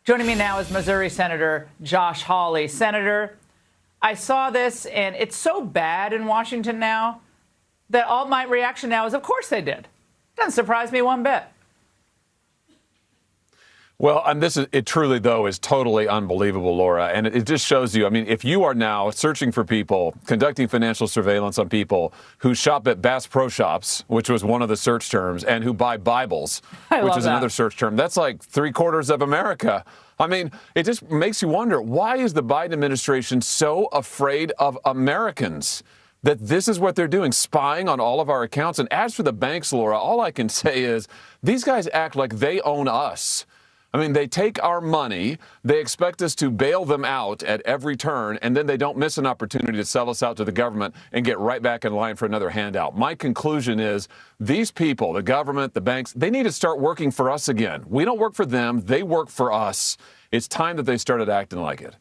Joining me now is Missouri Senator Josh Hawley. Senator, I saw this, and it's so bad in Washington now that all my reaction now is, of course they did. Doesn't surprise me one bit. Well, and it truly, though, is totally unbelievable, Laura. And it just shows you, I mean, if you are now searching for people, conducting financial surveillance on people who shop at Bass Pro Shops, which was one of the search terms, and who buy Bibles, which is another search term, that's like 3/4 of America. I mean, it just makes you wonder, why is the Biden administration so afraid of Americans? That this is what they're doing, spying on all of our accounts. And as for the banks, Laura, all I can say is these guys act like they own us. I mean, they take our money, they expect us to bail them out at every turn, and then they don't miss an opportunity to sell us out to the government and get right back in line for another handout. My conclusion is these people, the government, the banks, they need to start working for us again. We don't work for them, they work for us. It's time that they started acting like it.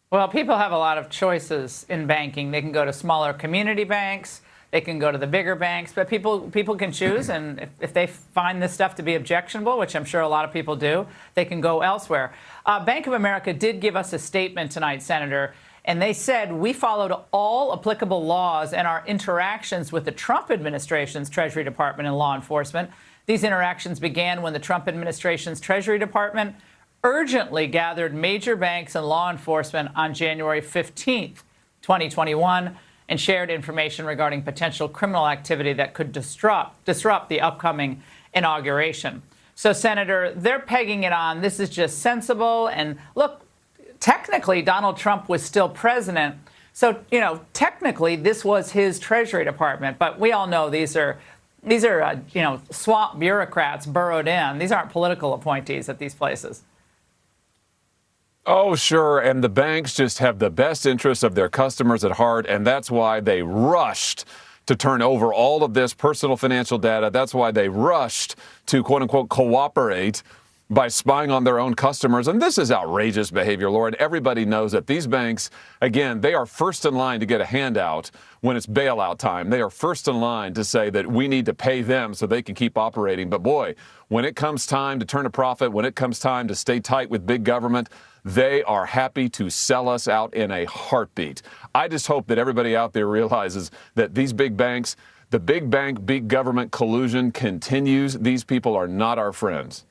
Well, people have a lot of choices in banking. They can go to smaller community banks. They can go to the bigger banks, but people can choose, and if they find this stuff to be objectionable, which I'm sure a lot of people do, they can go elsewhere. Bank of America did give us a statement tonight, Senator, and they said we followed all applicable laws in our interactions with the Trump administration's Treasury Department and law enforcement. These interactions began when the Trump administration's Treasury Department urgently gathered major banks and law enforcement on January 15th, 2021, and shared information regarding potential criminal activity that could disrupt the upcoming inauguration. So, Senator, they're pegging it on this is just sensible. And look, technically, Donald Trump was still president. So, technically, this was his Treasury Department. But we all know these are swamp bureaucrats burrowed in. These aren't political appointees at these places. Oh, sure. And the banks just have the best interests of their customers at heart. And that's why they rushed to turn over all of this personal financial data. That's why they rushed to, quote unquote, cooperate by spying on their own customers. And this is outrageous behavior, Lord. Everybody knows that these banks, again, they are first in line to get a handout when it's bailout time. They are first in line to say that we need to pay them so they can keep operating. But boy, when it comes time to turn a profit, when it comes time to stay tight with big government, they are happy to sell us out in a heartbeat. I just hope that everybody out there realizes that these big banks, the big bank, big government collusion continues. These people are not our friends.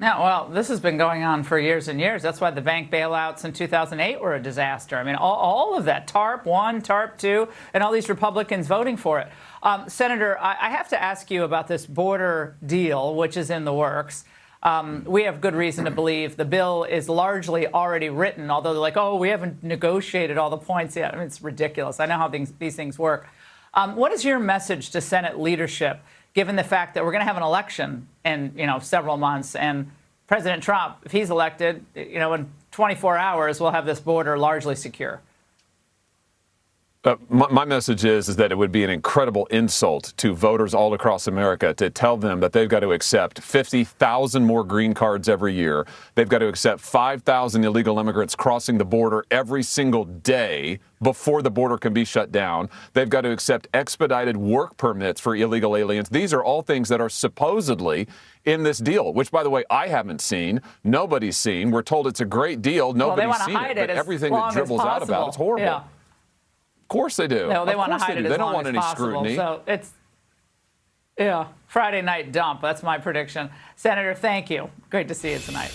Yeah, well, this has been going on for years and years. That's why the bank bailouts in 2008 were a disaster. I mean, all of that, TARP 1, TARP 2, and all these Republicans voting for it. Senator, I have to ask you about this border deal, which is in the works. We have good reason to believe the bill is largely already written, although they're like, oh, we haven't negotiated all the points yet. I mean, it's ridiculous. I know how these things work. What is your message to Senate leadership, given the fact that we're going to have an election in, several months, and President Trump, if he's elected, in 24 hours, we'll have this border largely secure? My message is that it would be an incredible insult to voters all across America to tell them that they've got to accept 50,000 more green cards every year. They've got to accept 5,000 illegal immigrants crossing the border every single day before the border can be shut down. They've got to accept expedited work permits for illegal aliens. These are all things that are supposedly in this deal, which, by the way, I haven't seen. Nobody's seen. We're told it's a great deal. Nobody's seen it. But everything that dribbles out about it's horrible. Yeah. Of course they do. No, they want to hide it as long as possible. Scrutiny. So it's, Friday night dump. That's my prediction. Senator, thank you. Great to see you tonight.